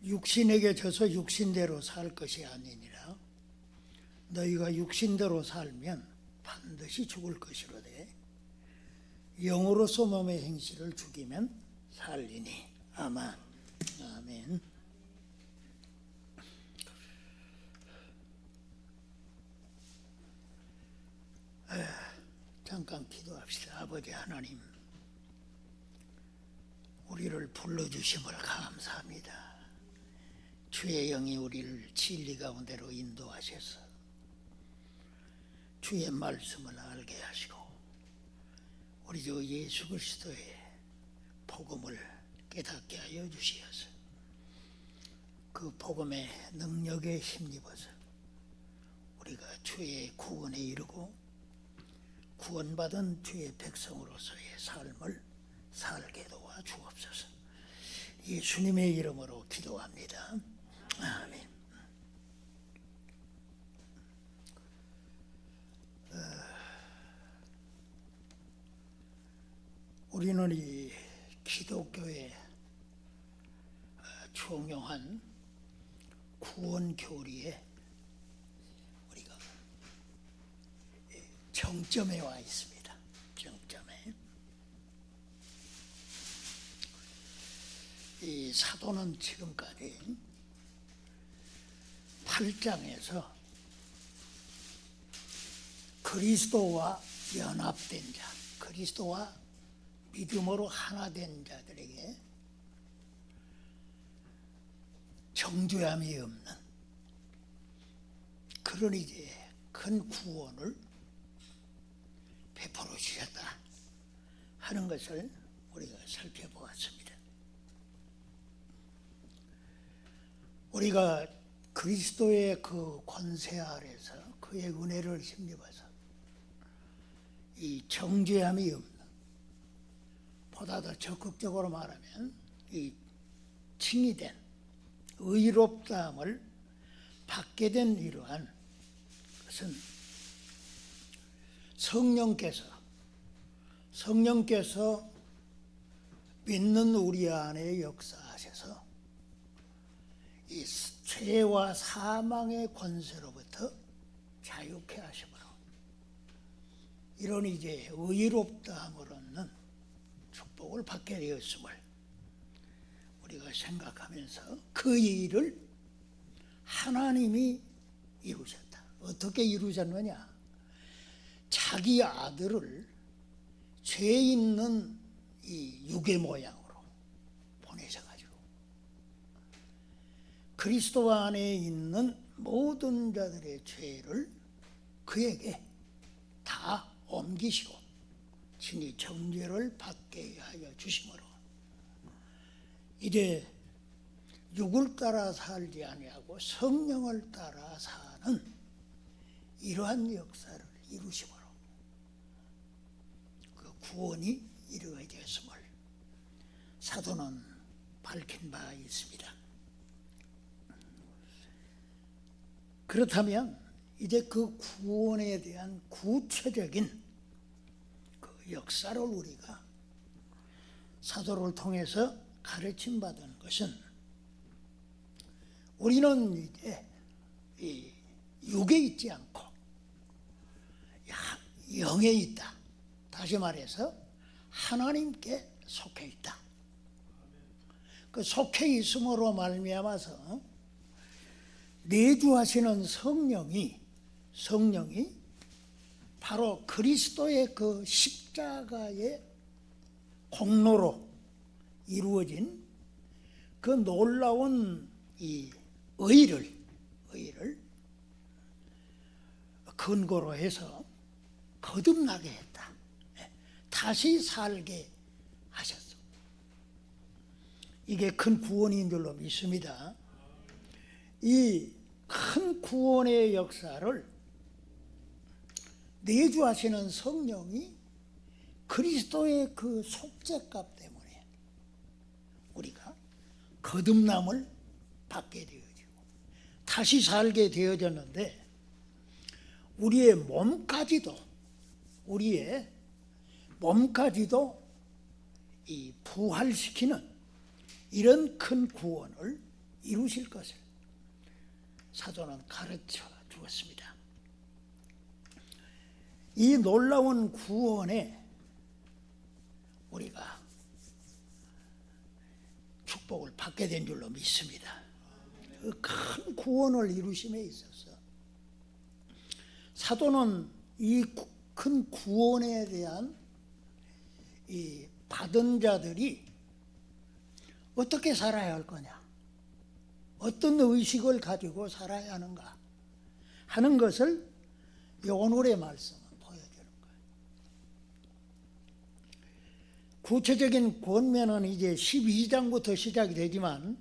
육신에게 져서 육신대로 살 것이 아니니라. 너희가 육신대로 살면 반드시 죽을 것이로되 영으로서 몸의 행실을 죽이면 살리니. 아멘. 아멘. 잠깐 기도합시다. 아버지 하나님, 우리를 불러주심을 감사합니다. 주의 영이 우리를 진리 가운데로 인도하셔서 주의 말씀을 알게 하시고 우리 주 예수 그리스도의 복음을 깨닫게 하여 주시어서 그 복음의 능력에 힘입어서 우리가 주의 구원에 이르고 구원받은 주의 백성으로서의 삶을 살게 도와 주옵소서. 예수님의 이름으로 기도합니다. 아멘. 우리는 이 기독교의 중요한 구원 교리에 우리가 정점에 와 있습니다. 정점에. 이 사도는 지금까지 8장에서 그리스도와 연합된 자, 그리스도와 믿음으로 하나 된 자들에게 정죄함이 없는 그런 이제 큰 구원을 베풀어 주셨다 하는 것을 우리가 살펴보았습니다. 우리가 그리스도의 그 권세 아래서 그의 은혜를 힘입어서 이 정죄함이 없는, 보다 더 적극적으로 말하면 이 칭의된 의롭다함을 받게 된 이러한 것은 성령께서 믿는 우리 안에 역사하셔서 이 죄와 사망의 권세로부터 자유케 하심으로 이런 이제 의롭다함을 얻는 축복을 받게 되었음을 우리가 생각하면서 그 일을 하나님이 이루셨다. 어떻게 이루셨느냐? 자기 아들을 죄 있는 이 육의 모양으로 보내셔가지고 그리스도 안에 있는 모든 자들의 죄를 그에게 다 옮기시고 친히 정죄를 받게 하여 주심으로 이제 육을 따라 살지 아니하고 성령을 따라 사는 이러한 역사를 이루심으로 그 구원이 이루어졌음을 사도는 밝힌 바 있습니다. 그렇다면 이제 그 구원에 대한 구체적인 그 역사를 우리가 사도를 통해서 가르침 받은 것은 우리는 이제 이 육에 있지 않고 영에 있다. 다시 말해서 하나님께 속해 있다. 그 속해 있음으로 말미암아서 내주하시는 성령이 바로 그리스도의 그 십자가의 공로로 이루어진 그 놀라운 이 의를 근거로 해서 거듭나게 했다. 다시 살게 하셨어. 이게 큰 구원인 줄로 믿습니다. 이 큰 구원의 역사를 내주하시는 성령이 그리스도의 그 속죄값 때문에 우리가 거듭남을 받게 되어지고 다시 살게 되어졌는데 우리의 몸까지도 이 부활시키는 이런 큰 구원을 이루실 것을 사도는 가르쳐 주었습니다. 이 놀라운 구원에 우리가 축복을 받게 된 줄로 믿습니다. 그 큰 구원을 이루심에 있어서 사도는 이 큰 구원에 대한 이 받은 자들이 어떻게 살아야 할 거냐, 어떤 의식을 가지고 살아야 하는가 하는 것을 이 오늘의 말씀은 보여주는 거예요. 구체적인 권면은 이제 12장부터 시작이 되지만,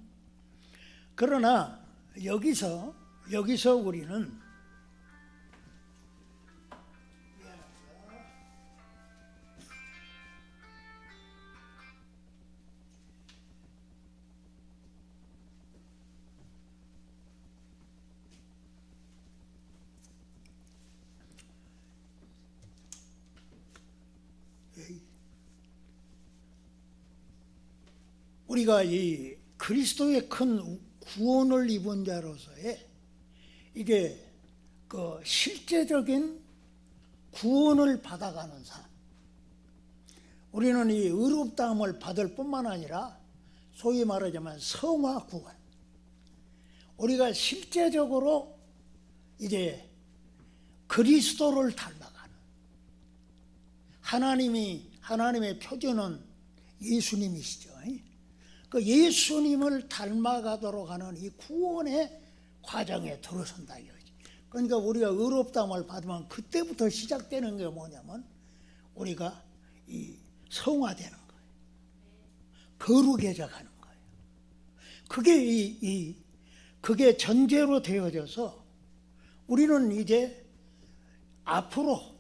그러나 여기서 우리는 우리가 이 그리스도의 큰 구원을 입은 자로서의 이게 그 실제적인 구원을 받아가는 삶, 우리는 이 의롭다함을 받을 뿐만 아니라 소위 말하자면 성화 구원, 우리가 실제적으로 이제 그리스도를 닮아가는, 하나님의 표준은 예수님이시죠. 그 예수님을 닮아가도록 하는 이 구원의 과정에 들어선다 이거지. 그러니까 우리가 의롭다함을 받으면 그때부터 시작되는 게 뭐냐면 우리가 이 성화되는 거예요. 거룩해져 가는 거예요. 그게 전제로 되어져서 우리는 이제 앞으로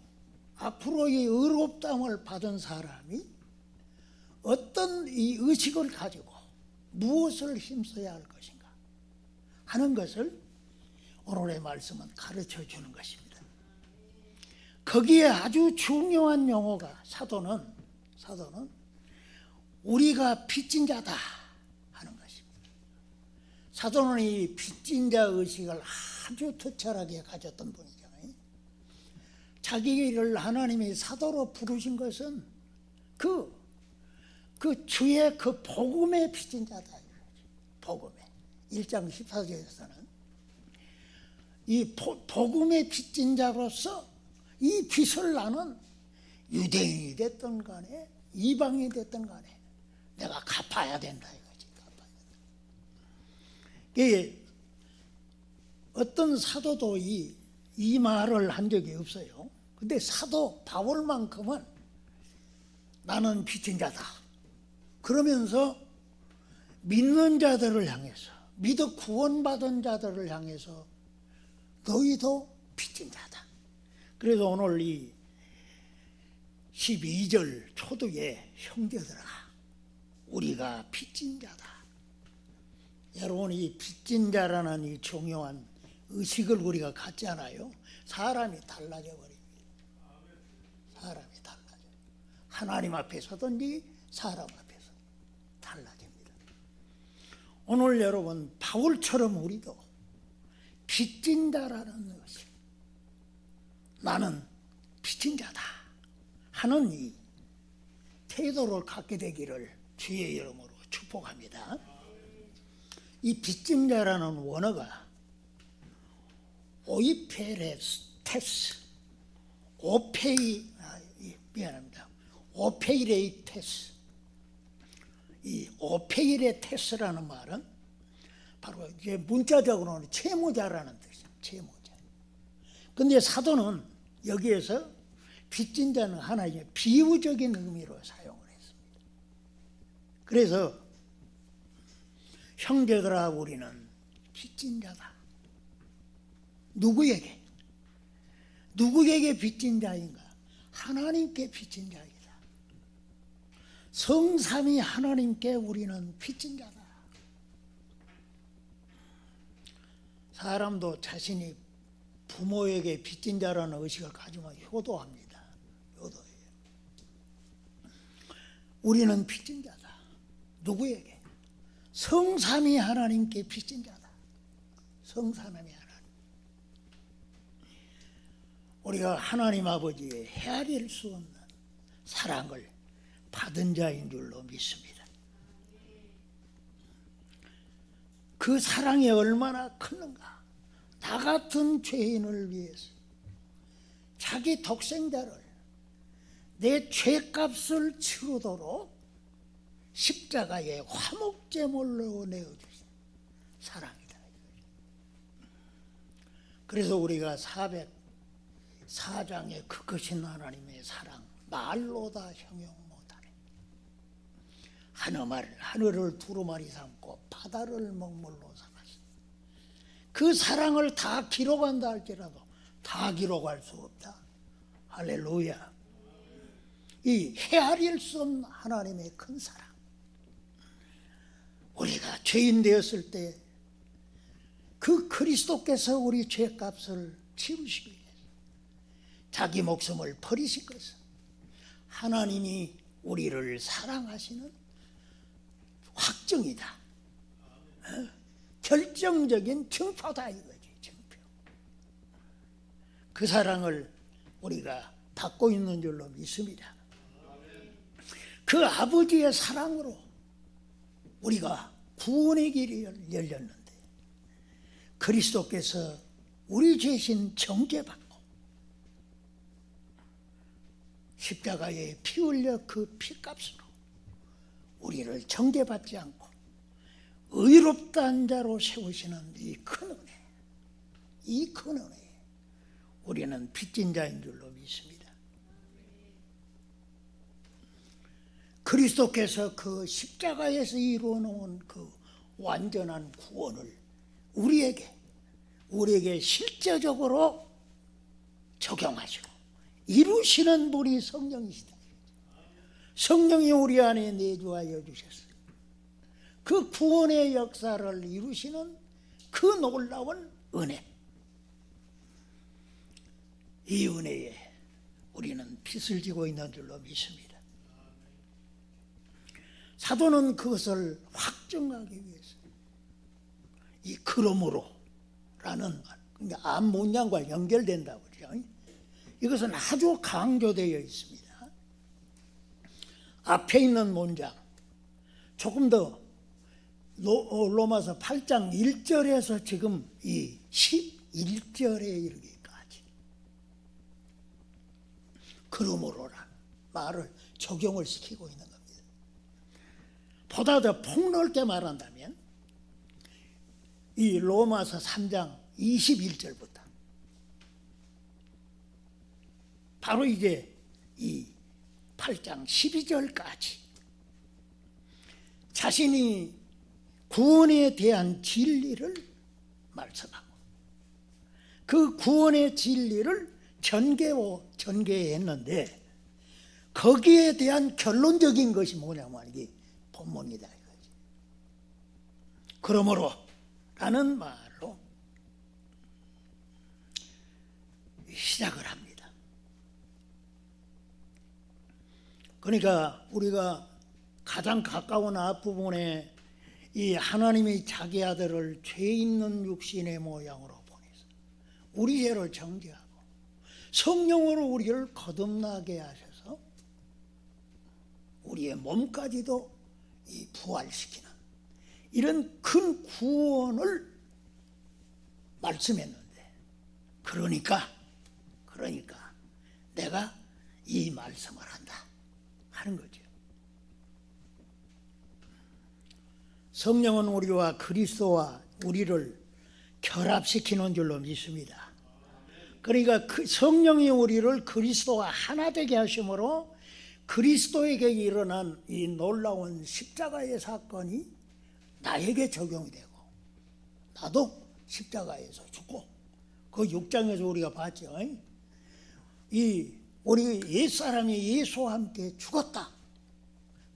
이 의롭다함을 받은 사람이 어떤 이 의식을 가지고 무엇을 힘써야 할 것인가 하는 것을 오늘의 말씀은 가르쳐 주는 것입니다. 거기에 아주 중요한 용어가 사도는 우리가 빚진 자다 하는 것입니다. 사도는 이 빚진 자 의식을 아주 투철하게 가졌던 분이죠. 자기를 하나님이 사도로 부르신 것은 그 주의 그 복음에 빚진 자다. 복음에 1장 14절에서는 이 복음에 빚진 자로서 이 빚을 나는 유대인이 됐든 간에 이방인이 됐든 간에 내가 갚아야 된다 이거지. 이게 어떤 사도도 이 말을 한 적이 없어요. 근데 사도 바울만큼은 나는 빚진 자다 그러면서 믿는 자들을 향해서, 믿어 구원받은 자들을 향해서 너희도 빚진 자다. 그래서 오늘 이 12절 초두에 형제들아 우리가 빚진 자다. 여러분, 이 빚진 자라는 이 중요한 의식을 우리가 갖지 않아요? 사람이 달라져 버립니다. 사람이 달라져. 하나님 앞에서든지 사람 앞에서 달라집니다. 오늘 여러분, 바울처럼 우리도 빚진 자라는 것이 나는 빚진 자다 하는 이 태도를 갖게 되기를 주의 이름으로 축복합니다. 이 빚진 자라는 원어가 오이페레테스, 오페이레이테스, 이 오페이레테스라는 말은 바로 이제 문자적으로는 채무자라는 뜻이에요. 채무자. 근데 사도는 여기에서 빚진 자는 하나의 비유적인 의미로 사용을 했습니다. 그래서 형제들아 우리는 빚진 자다. 누구에게 빚진 자인가? 하나님께 빚진 자이다. 성삼위 하나님께 우리는 빚진 자다. 사람도 자신이 부모에게 빚진 자라는 의식을 가지면 효도합니다. 효도해요. 우리는 빚진 자다. 누구에게? 성삼위 하나님께 빚진 자다. 성삼위 하나님. 우리가 하나님 아버지의 헤아릴 수 없는 사랑을 받은 자인 줄로 믿습니다. 그 사랑이 얼마나 크는가. 나 같은 죄인을 위해서 자기 독생자를 내 죄값을 치르도록 십자가에 화목제물로 내어주신 사랑이다. 그래서 우리가 404장의 그 크신 하나님의 사랑 말로 다 형용 못하네. 하늘을 두루마리 삼고 바다를 먹물로 삼았어. 그 사랑을 다 기록한다 할지라도 다 기록할 수 없다. 할렐루야. 이 헤아릴 수 없는 하나님의 큰 사랑. 우리가 죄인 되었을 때 그 그리스도께서 우리 죄값을 치우시기 위해서 자기 목숨을 버리신 것은 하나님이 우리를 사랑하시는 확증이다. 결정적인 증표다 이거지. 증표. 그 사랑을 우리가 받고 있는 줄로 믿습니다. 그 아버지의 사랑으로 우리가 구원의 길이 열렸는데 그리스도께서 우리 죄신 정죄받고 십자가에 피 흘려 그 피값으로 우리를 정죄받지 않고 의롭다는 자로 세우시는 이 큰 은혜, 이 큰 은혜에 우리는 빚진 자인 줄로 믿습니다. 그리스도께서 그 십자가에서 이루어 놓은 그 완전한 구원을 우리에게 실제적으로 적용하시고 이루시는 분이 성령이시다. 성령이 우리 안에 내주하여 주셨어요. 그 구원의 역사를 이루시는 그 놀라운 은혜. 이 은혜에 우리는 빚을 지고 있는 줄로 믿습니다. 사도는 그것을 확증하기 위해서 이 그러므로라는 그러니까 앞 문장과 연결된다고 그러죠. 이것은 아주 강조되어 있습니다. 앞에 있는 문장 조금 더 로마서 8장 1절에서 지금 이 11절에 이르기까지 그러므로라는 말을 적용을 시키고 있는 겁니다. 보다 더 폭넓게 말한다면 이 로마서 3장 21절부터 바로 이제 이 8장 12절까지 자신이 구원에 대한 진리를 말씀하고 그 구원의 진리를 전개했는데 거기에 대한 결론적인 것이 뭐냐면 이게 본문이다 이거지. 그러므로 라는 말로 시작을 합니다. 그러니까 우리가 가장 가까운 앞부분에 이 하나님이 자기 아들을 죄 있는 육신의 모양으로 보내서 우리 죄를 정죄하고 성령으로 우리를 거듭나게 하셔서 우리의 몸까지도 이 부활시키는 이런 큰 구원을 말씀했는데 그러니까 내가 이 말씀을 한다 하는 거죠. 성령은 우리와 그리스도와 우리를 결합시키는 줄로 믿습니다. 그러니까 그 성령이 우리를 그리스도와 하나 되게 하심으로 그리스도에게 일어난 이 놀라운 십자가의 사건이 나에게 적용이 되고 나도 십자가에서 죽고 그 6장에서 우리가 봤죠. 우리 옛사람이 예수와 함께 죽었다.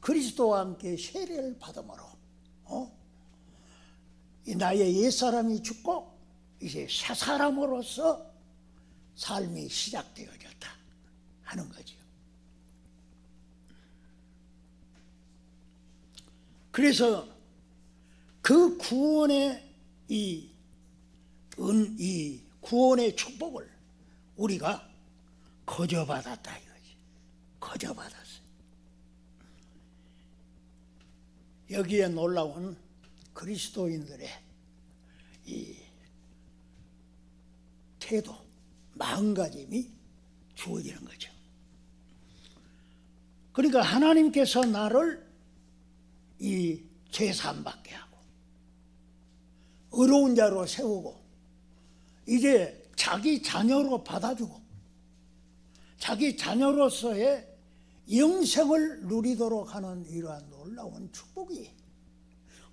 그리스도와 함께 세례를 받음으로 이 나의 옛사람이 죽고 이제 새 사람으로서 삶이 시작되어졌다 하는 거죠. 그래서 그 구원의 이 구원의 축복을 우리가 거저받았다 이거지. 거저받았어요. 여기에 놀라운 그리스도인들의 이 태도, 마음가짐이 주어지는 거죠. 그러니까 하나님께서 나를 이 죄사함받게 하고 의로운 자로 세우고 이제 자기 자녀로 받아주고 자기 자녀로서의 영생을 누리도록 하는 이러한 놀라운 축복이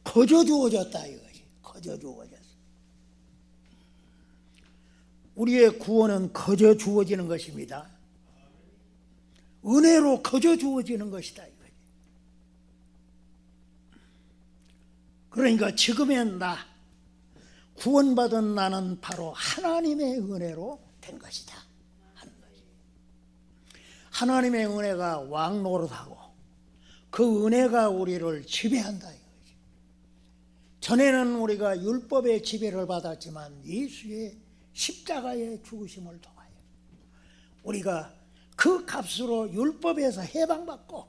거저 주어졌다 이거지. 거저 주어졌어. 우리의 구원은 거저 주어지는 것입니다. 은혜로 거저 주어지는 것이다 이거지. 그러니까 지금의 나, 구원받은 나는 바로 하나님의 은혜로 된 것이다 하는 거지. 하나님의 은혜가 왕노릇하고 그 은혜가 우리를 지배한다 이거지. 전에는 우리가 율법의 지배를 받았지만 예수의 십자가의 죽으심을 통하여 우리가 그 값으로 율법에서 해방받고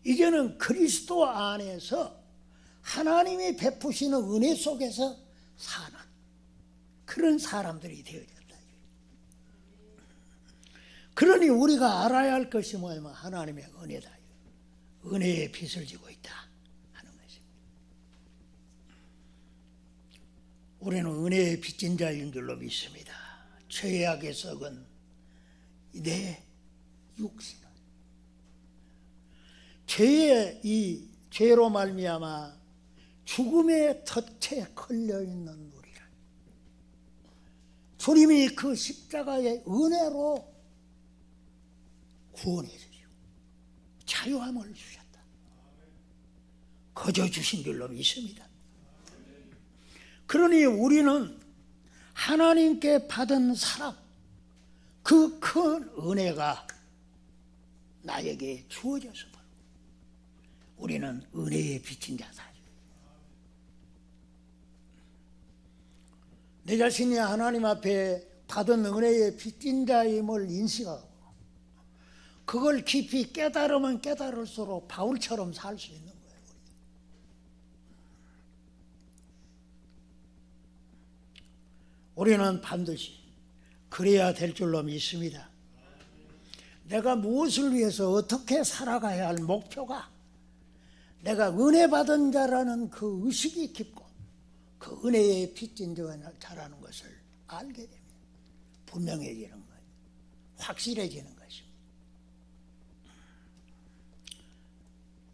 이제는 그리스도 안에서 하나님이 베푸시는 은혜 속에서 사는 그런 사람들이 되어졌다. 그러니 우리가 알아야 할 것이 뭐냐면 하나님의 은혜다. 은혜의 빚을 지고 있다 하는 것입니다. 우리는 은혜의 빚진 자인 줄로 믿습니다. 죄악에 썩은 내 육신은 죄의 죄로 말미암아 죽음의 덫에 걸려있는 우리를 주님이 그 십자가의 은혜로 구원해 주시고 자유함을 주셨다. 거저 주신 줄로 믿습니다. 그러니 우리는 하나님께 받은 사랑, 그 큰 은혜가 나에게 주어져서 우리는 은혜에 비친 자다. 내 자신이 하나님 앞에 받은 은혜에 빚진 자임을 인식하고 그걸 깊이 깨달으면 깨달을수록 바울처럼 살 수 있는 거예요. 우리는 반드시 그래야 될 줄로 믿습니다. 내가 무엇을 위해서 어떻게 살아가야 할 목표가 내가 은혜 받은 자라는 그 의식이 깊고 그 은혜에 빚진 자라는 것을 알게 되면 분명해지는 거예요. 확실해지는 것입니다.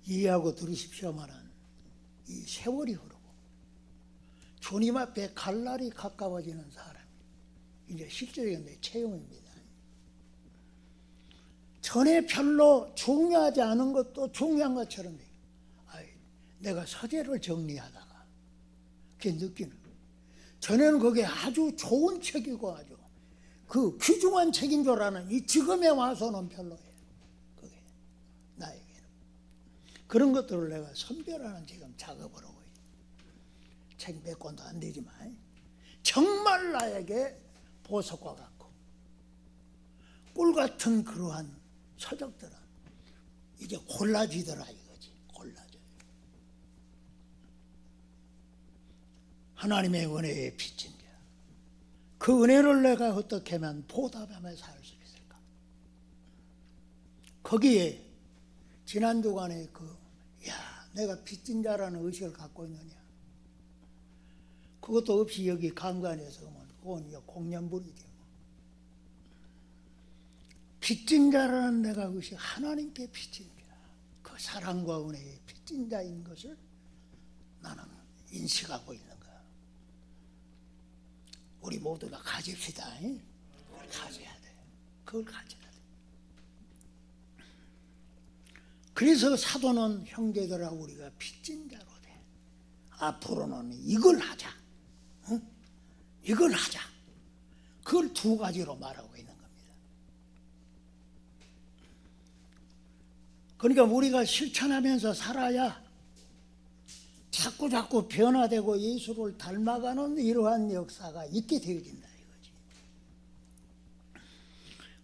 이해하고 들으십시오마는 이 세월이 흐르고 주님 앞에 갈 날이 가까워지는 사람이 이제 실제적인 내 체험입니다. 전에 별로 중요하지 않은 것도 중요한 것처럼 내가 서재를 정리하다가 그게 느끼는 거예요. 전에는 그게 아주 좋은 책이고 아주 그 귀중한 책인 줄 아는 이 지금에 와서는 별로예요. 그게 나에게는. 그런 것들을 내가 선별하는 지금 작업을 하고 있어요. 책 몇 권도 안 되지만 정말 나에게 보석과 같고 꿀 같은 그러한 서적들은 이제 골라지더라 이거지. 골라져요. 하나님의 은혜에 빚진 자. 그 은혜를 내가 어떻게 하면 보답하며 살 수 있을까? 거기에 지난 주간에 내가 빚진 자라는 의식을 갖고 있느냐? 그것도 없이 여기 강단에서 오면 그건 공연불이지. 빚진 자라는 내가 의식, 하나님께 빚진 자, 그 사랑과 은혜에 빚진 자인 것을 나는 인식하고 있는 거야. 우리 모두가 가집시다. 그걸 가져야 돼. 그걸 가져야 돼. 그래서 사도는 형제들아 우리가 빚진 자로 돼. 앞으로는 이걸 하자. 이걸 하자. 그걸 두 가지로 말하고 있는 겁니다. 그러니까 우리가 실천하면서 살아야 자꾸 변화되고 예수를 닮아가는 이러한 역사가 있게 되어진다 이거지.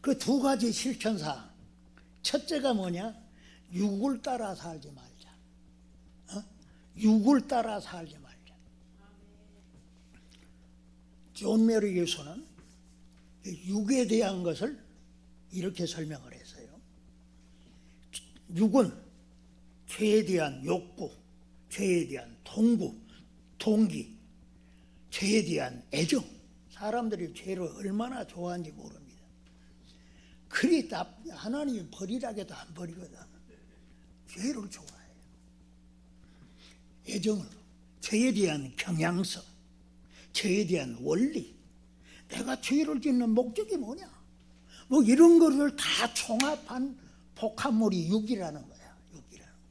그 두 가지 실천사항. 첫째가 뭐냐? 육을 따라 살지 말자. 육을 따라 살지 말자. 존 메리 교수는 육에 대한 것을 이렇게 설명을 했어요. 육은 죄에 대한 욕구, 죄에 대한 동기, 죄에 대한 애정. 사람들이 죄를 얼마나 좋아하는지 모릅니다. 그리 하나님이 버리라고 해도 안 버리거든. 죄를 좋아해요. 애정을, 죄에 대한 경향성, 죄에 대한 원리, 내가 죄를 짓는 목적이 뭐냐, 뭐 이런 것을 다 총합한 복합물이 육이라는 거야. 육이라는 거야.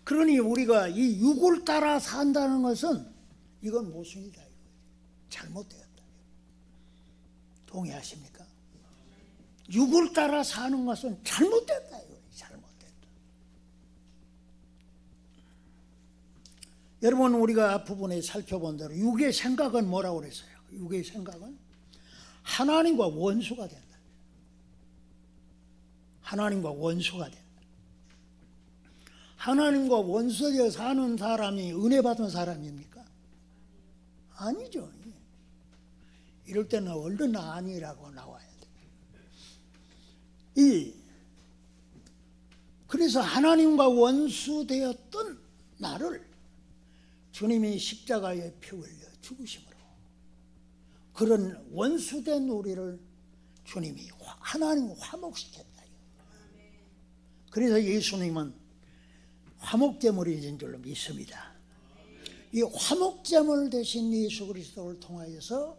그러니 우리가 이 육을 따라 산다는 것은 이건 모순이다. 잘못되었다. 동의하십니까? 육을 따라 사는 것은 잘못됐다. 잘못됐다. 여러분, 우리가 앞부분에 살펴본 대로 육의 생각은 뭐라고 그랬어요? 육의 생각은 하나님과 원수가 된다. 하나님과 원수가 된다. 하나님과 원수되어 사는 사람이 은혜 받은 사람입니까? 아니죠. 이럴 때는 얼른 아니라고 나와야 돼. 그래서 하나님과 원수되었던 나를 주님이 십자가에 피 흘려 죽으심으로 그런 원수된 우리를 주님이 하나님 화목시켰다. 그래서 예수님은 화목제물이 줄 믿습니다. 이 화목제물 되신 예수 그리스도를 통하여서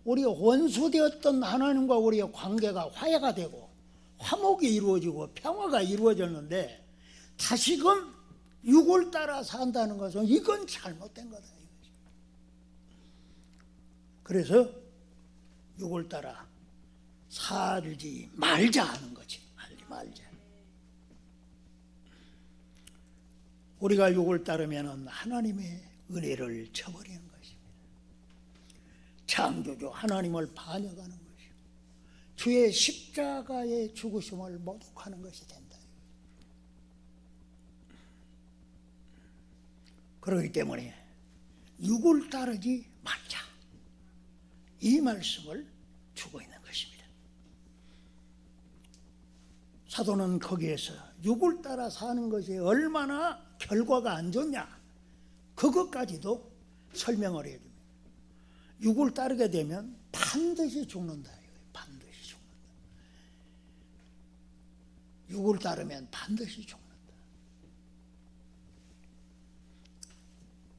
우리가 원수되었던 하나님과 우리의 관계가 화해가 되고 화목이 이루어지고 평화가 이루어졌는데 다시금 육을 따라 산다는 것은 이건 잘못된 거다. 그래서 육을 따라 살지 말자 하는 거지. 살지 말자. 우리가 육을 따르면 하나님의 은혜를 저버리는 것입니다. 창조주 하나님을 반역하는 것이고 주의 십자가의 죽으심을 모독하는 것이 된다. 그렇기 때문에 육을 따르지 말자. 이 말씀을 주고 있는 것입니다. 사도는 거기에서 육을 따라 사는 것이 얼마나 결과가 안 좋냐, 그것까지도 설명을 해줍니다. 육을 따르게 되면 반드시 죽는다. 반드시 죽는다. 육을 따르면 반드시 죽는다.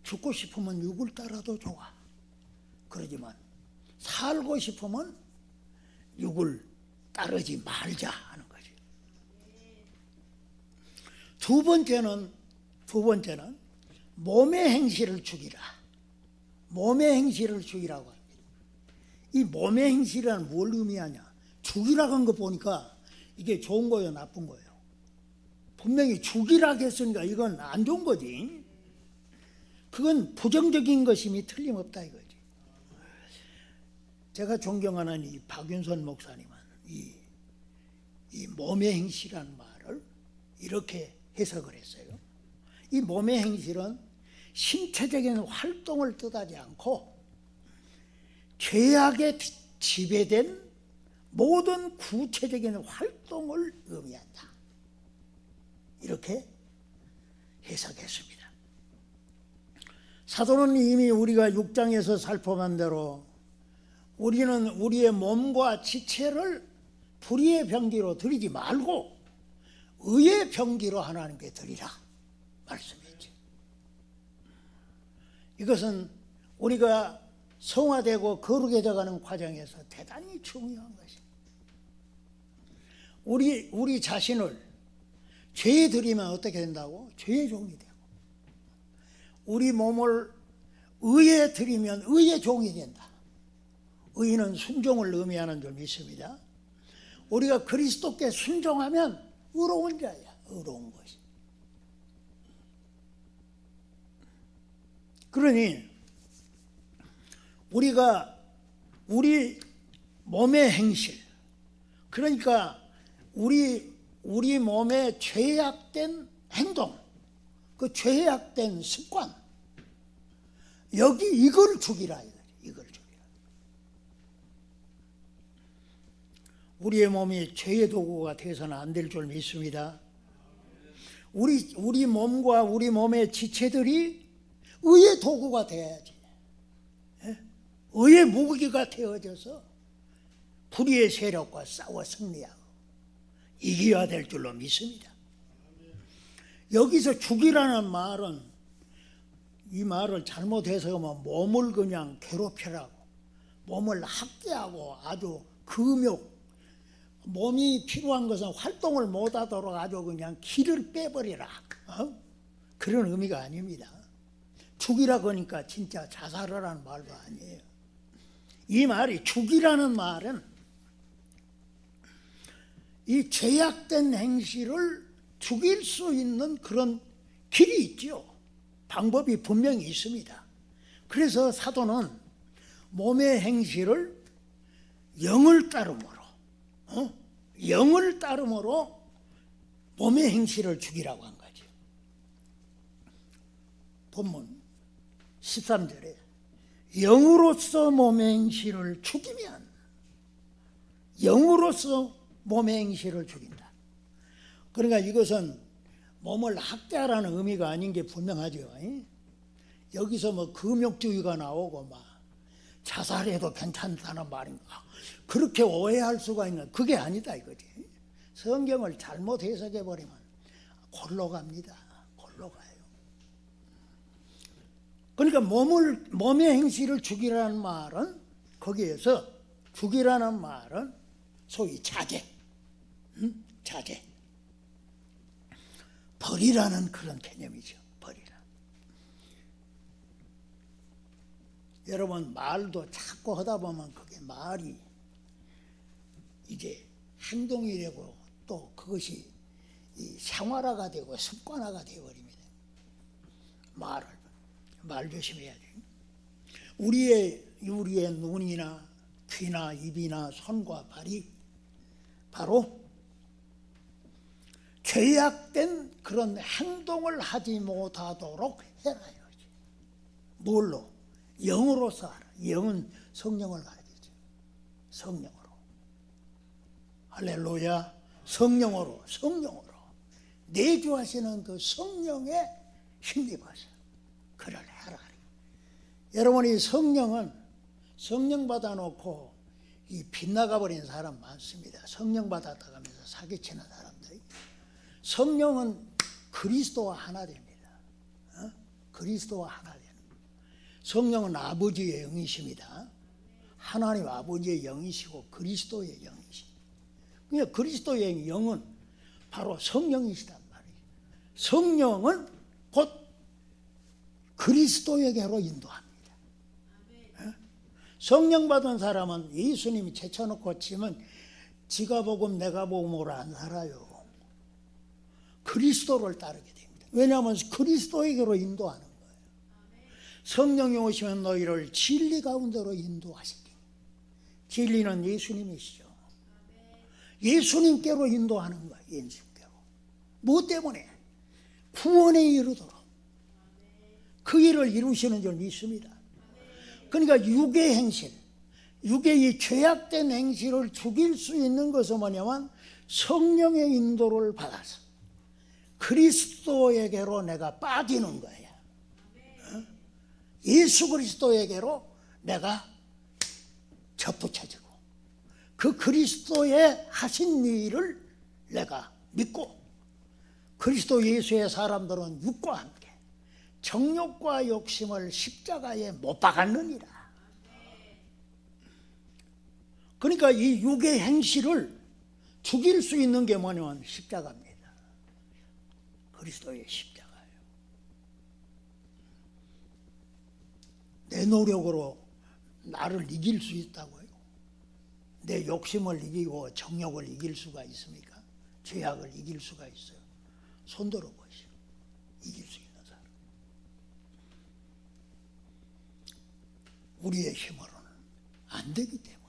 죽고 싶으면 육을 따라도 좋아. 그러지만 살고 싶으면 육을 따르지 말자 하는 거지. 두 번째는 몸의 행실을 죽이라. 몸의 행실을 죽이라고 합니다. 이 몸의 행실이란 뭘 의미하냐? 죽이라고 한 거 보니까 이게 좋은 거예요, 나쁜 거예요? 분명히 죽이라고 했으니까 이건 안 좋은 거지. 그건 부정적인 것임이 틀림없다 이거지. 제가 존경하는 이 박윤선 목사님은 이 몸의 행실이라는 말을 이렇게 해석을 했어요. 이 몸의 행실은 신체적인 활동을 뜻하지 않고 죄악에 지배된 모든 구체적인 활동을 의미한다. 이렇게 해석했습니다. 사도는 이미 우리가 6장에서 살펴본 대로 우리는 우리의 몸과 지체를 불의의 병기로 드리지 말고 의의 병기로 하나님께 드리라 말씀했죠. 이것은 우리가 성화되고 거룩해져 가는 과정에서 대단히 중요한 것입니다. 우리 자신을 죄에 드리면 어떻게 된다고? 죄의 종이 되고, 우리 몸을 의에 드리면 의의 종이 된다. 의는 순종을 의미하는 줄 믿습니다. 우리가 그리스도께 순종하면 의로운 자야. 더러운 것이. 그러니 우리가 우리 몸의 행실, 그러니까 우리 몸의 죄악된 행동, 그 죄악된 습관, 여기 이걸 죽이라. 이걸 죽이라. 우리의 몸이 죄의 도구가 돼서는 안 될 줄 믿습니다. 우리 몸과 우리 몸의 지체들이 의의 도구가 돼야지. 의의 무기가 되어져서 불의의 세력과 싸워 승리하고 이겨야 될 줄로 믿습니다. 여기서 죽이라는 말은, 이 말을 잘못해서 몸을 그냥 괴롭히라고, 몸을 학대하고 아주 금욕, 몸이 필요한 것은 활동을 못하도록 아주 그냥 기를 빼버리라, 그런 의미가 아닙니다. 죽이라 그러니까 진짜 자살을 하는 말도 아니에요. 이 말이, 죽이라는 말은 이 죄악된 행실을 죽일 수 있는 그런 길이 있죠. 방법이 분명히 있습니다. 그래서 사도는 몸의 행실을 영을 따름으로, 영을 따름으로 몸의 행실을 죽이라고 한 거죠. 본문 13절에 영으로서 몸의 행실을 죽이면, 영으로서 몸의 행실을 죽인다. 그러니까 이것은 몸을 학대하라는 의미가 아닌 게 분명하죠. 여기서 뭐 금욕주의가 나오고 막 자살해도 괜찮다는 말인가, 그렇게 오해할 수가 있는, 그게 아니다 이거지. 성경을 잘못 해석해 버리면 골로 갑니다. 골로 가요. 그러니까 몸의 행실을 죽이라는 말은, 거기에서 죽이라는 말은 소위 자제, 자제, 버리라는 그런 개념이죠. 버리라. 여러분, 말도 자꾸 하다 보면 그게 말이 이제 행동이 되고, 또 그것이 이 생활화가 되고 습관화가 되어버립니다. 말 조심해야 돼요. 우리의 눈이나 귀나 입이나 손과 발이 바로 죄악된 그런 행동을 하지 못하도록 해라 이거지. 뭘로? 영으로서 하라. 영은 성령을 가르치죠. 성령으로. 할렐루야. 성령으로 내주하시는 그 성령에 힘입어서 그를 해라. 여러분이 성령은, 성령 받아놓고 이 빗나가 버린 사람 많습니다. 성령 받았다 하면서 사기치는 사람들이. 성령은 그리스도와 하나 됩니다. 그리스도와 하나 되는 거예요. 성령은 아버지의 영이십니다. 하나님 아버지의 영이시고 그리스도의 영이십니다. 그러니까 그리스도의 영은 바로 성령이시단 말이에요. 성령은 곧 그리스도에게로 인도합니다. 성령 받은 사람은 예수님이 제쳐놓고 치면 지가 복음 내가 복음으로 안 살아요. 그리스도를 따르게 됩니다. 왜냐하면 그리스도에게로 인도하는 거예요. 성령이 오시면 너희를 진리 가운데로 인도하시기. 진리는 예수님이시죠. 예수님께로 인도하는 거예요. 예수님께로. 무엇 때문에? 구원에 이르도록 그 일을 이루시는 줄 믿습니다. 그러니까 육의 행실, 육의 이 죄악된 행실을 죽일 수 있는 것은 뭐냐면 성령의 인도를 받아서 그리스도에게로 내가 빠지는 거야. 예수 그리스도에게로 내가 접붙여지고 그 그리스도의 하신 일을 내가 믿고, 그리스도 예수의 사람들은 육과 함께 정욕과 욕심을 십자가에 못 박았느니라. 그러니까 이 육의 행실을 죽일 수 있는 게 뭐냐면 십자가입니다. 그리스도의 십자가예요. 내 노력으로 나를 이길 수 있다고요? 내 욕심을 이기고 정욕을 이길 수가 있습니까? 죄악을 이길 수가 있어요? 손들어 보시오. 이길 수 있는 사람. 우리의 힘으로는 안 되기 때문에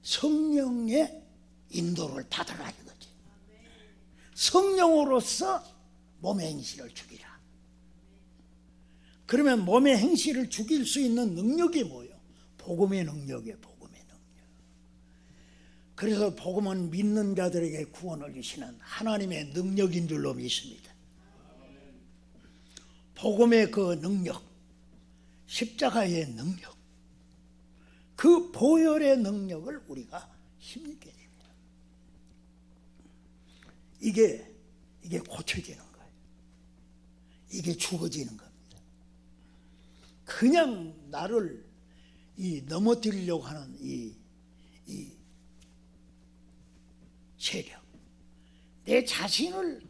성령의 인도를 받으라 이거지. 성령으로서 몸의 행실을 죽이라. 그러면 몸의 행실을 죽일 수 있는 능력이 뭐예요? 복음의 능력이에요. 복음의 능력. 그래서 복음은 믿는 자들에게 구원을 주시는 하나님의 능력인 줄로 믿습니다. 복음의 그 능력, 십자가의 능력, 그 보혈의 능력을 우리가 힘입게 됩니다. 이게 고쳐지는 거예요. 이게 죽어지는 겁니다. 그냥 나를 넘어뜨리려고 하는 이 세력, 내 자신을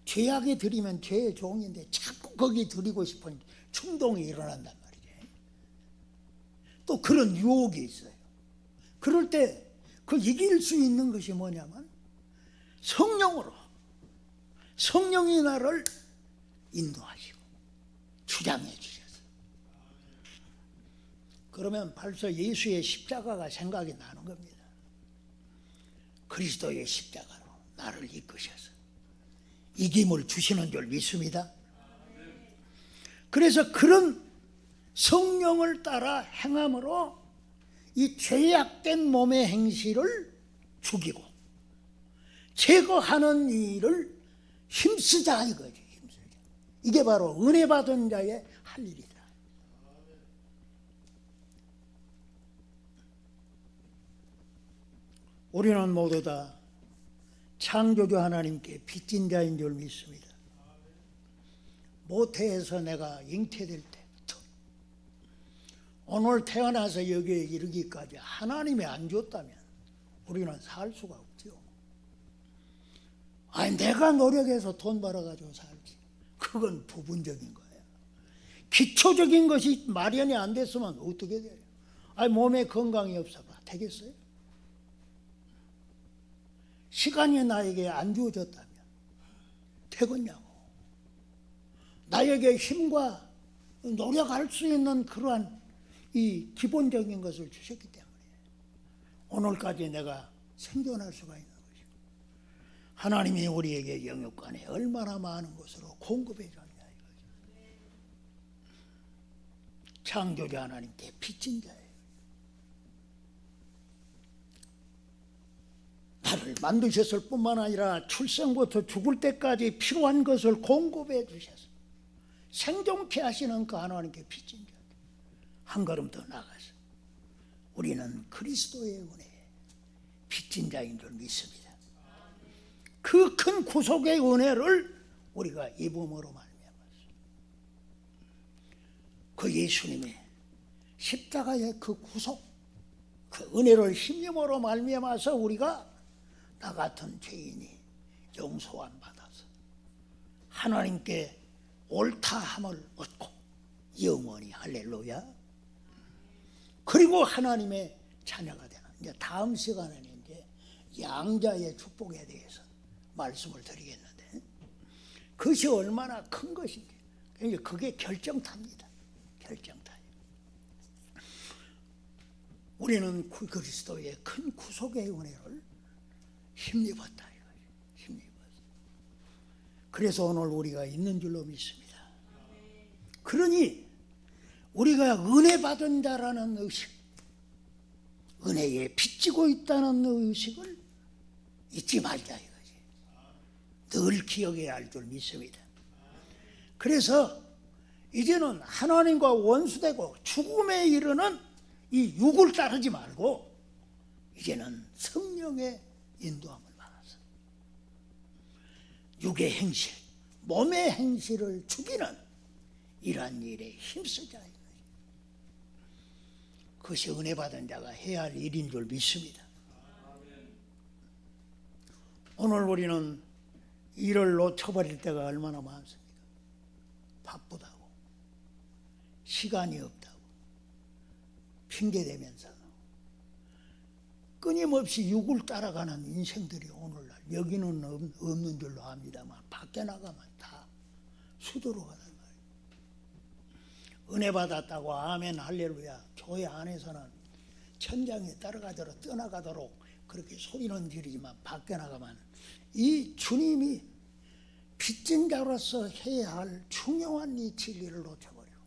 죄악에 들이면 죄의 종인데 자꾸 거기에 들이고 싶은 충동이 일어난단 말이죠. 또 그런 유혹이 있어요. 그럴 때 그 이길 수 있는 것이 뭐냐면 성령으로, 성령이 나를 인도하시고 주장해 주셨어요. 그러면 벌써 예수의 십자가가 생각이 나는 겁니다. 그리스도의 십자가로 나를 이끄셔서 이김을 주시는 줄 믿습니다. 그래서 그런 성령을 따라 행함으로 이 죄악된 몸의 행실을 죽이고 제거하는 일을 힘쓰자 이거지. 힘쓰자. 이게 바로 은혜 받은 자의 할 일이다. 우리는 모두 다 창조주 하나님께 빚진 자인 줄 믿습니다. 모태에서 내가 잉태될 때부터 오늘 태어나서 여기에 이르기까지 하나님이 안 줬다면 우리는 살 수가 없죠. 아니 내가 노력해서 돈 벌어가지고 살지. 그건 부분적인 거예요. 기초적인 것이 마련이 안 됐으면 어떻게 돼요? 아니 몸에 건강이 없어봐 되겠어요? 시간이 나에게 안 주어졌다면 되겠냐고. 나에게 힘과 노력할 수 있는 그러한 이 기본적인 것을 주셨기 때문에 오늘까지 내가 생존할 수가 있는 것이고 하나님이 우리에게 영육간에 얼마나 많은 것으로 공급해 줬냐 이거죠. 창조자 하나님께 빚진 자예요. 나를 만드셨을 뿐만 아니라 출생부터 죽을 때까지 필요한 것을 공급해 주셔서 생존케 하시는 그 하나님께 빚진 자. 한 걸음 더 나가서 우리는 그리스도의 은혜에 빚진 자인 줄 믿습니다. 그 큰 구속의 은혜를 우리가 입음으로 말미암았어요. 그 예수님의 십자가의 그 구속, 그 은혜를 힘입음으로 말미암아서 우리가 나 같은 죄인이 용서함 받아서 하나님께 옳다함을 얻고 영원히 할렐루야. 그리고 하나님의 자녀가 되는 이제 다음 시간에는 이제 양자의 축복에 대해서 말씀을 드리겠는데 그것이 얼마나 큰 것인지 그게 결정타입니다. 결정타예요. 우리는 그리스도의 큰 구속의 은혜를 힘입었다 이거죠. 힘입었어. 그래서 오늘 우리가 있는 줄로 믿습니다. 그러니 우리가 은혜 받은 자라는 의식, 은혜에 빚지고 있다는 의식을 잊지 말자 이거지. 늘 기억해야 할 줄 믿습니다. 그래서 이제는 하나님과 원수되고 죽음에 이르는 이 육을 따르지 말고 이제는 성령의 인도함을 받아서 육의 행실, 몸의 행실을 죽이는 이러한 일에 힘쓰자. 그것이 은혜 받은 자가 해야 할 일인 줄 믿습니다. 오늘 우리는 일을 놓쳐버릴 때가 얼마나 많습니까? 바쁘다고, 시간이 없다고 핑계대면서 끊임없이 육을 따라가는 인생들이 오늘날 여기는 없는 줄로 압니다만 밖에 나가면 다 수도로 가단 말이에요. 은혜 받았다고 아멘 할렐루야 교회 안에서는 천장에 따라가도록 떠나가도록 그렇게 소리는 지르지만 밖에 나가면 이 주님이 빚진 자로서 해야 할 중요한 이 진리를 놓쳐버리고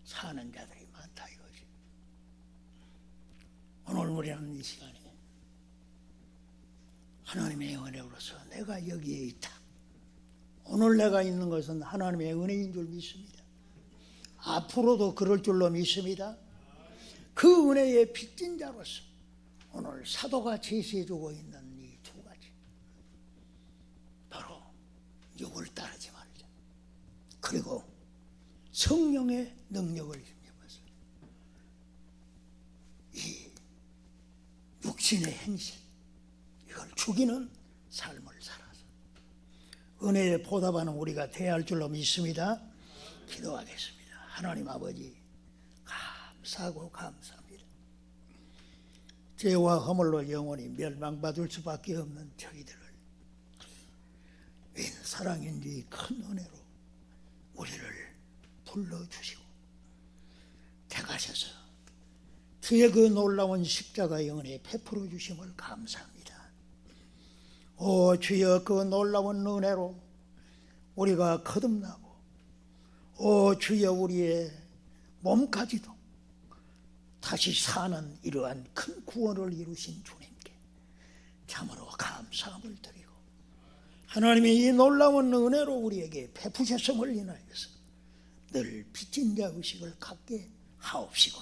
사는 자들이 많다 이거지. 오늘 우리는 이 시간에 하나님의 은혜로서 내가 여기에 있다. 오늘 내가 있는 것은 하나님의 은혜인 줄 믿습니다. 앞으로도 그럴 줄로 믿습니다. 그 은혜의 빚진 자로서 오늘 사도가 제시해주고 있는 이 두 가지, 바로 육을 따르지 말자, 그리고 성령의 능력을 힘입어서 이 육신의 행실 이걸 죽이는 삶을 살아서 은혜에 보답하는 우리가 되어야 할 줄로 믿습니다. 기도하겠습니다. 하나님 아버지 감사하고 감사합니다. 죄와 허물로 영원히 멸망받을 수밖에 없는 저희들을 웬 사랑인지 큰 은혜로 우리를 불러주시고 택하셔서 주의 그 놀라운 십자가의 은혜 베풀어 주심을 감사합니다. 오 주여, 그 놀라운 은혜로 우리가 거듭나고, 오 주여, 우리의 몸까지도 다시 사는 이러한 큰 구원을 이루신 주님께 참으로 감사함을 드리고, 하나님의 이 놀라운 은혜로 우리에게 베푸셨음을 인하여서 늘 빚진 자 의식을 갖게 하옵시고,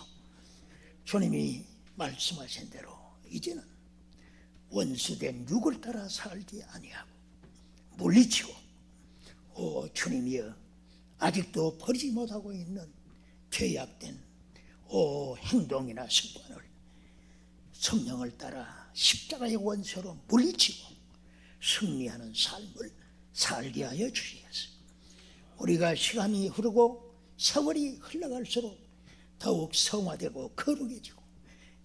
주님이 말씀하신 대로 이제는 원수된 육을 따라 살지 아니하고 물리치고, 오 주님이여, 아직도 버리지 못하고 있는 죄악된 행동이나 습관을 성령을 따라 십자가의 원수로 물리치고 승리하는 삶을 살게 하여 주시옵소서. 우리가 시간이 흐르고 세월이 흘러갈수록 더욱 성화되고 거룩해지고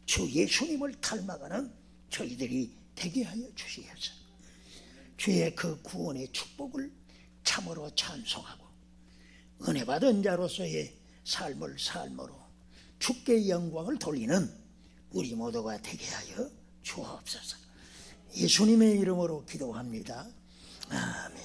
주 예수님을 닮아가는 저희들이 되게 하여 주시옵소서. 주의 그 구원의 축복을 참으로 찬송하고 은혜 받은 자로서의 삶을 삶으로 주께 영광을 돌리는 우리 모두가 되게 하여 주옵소서. 예수님의 이름으로 기도합니다. 아멘.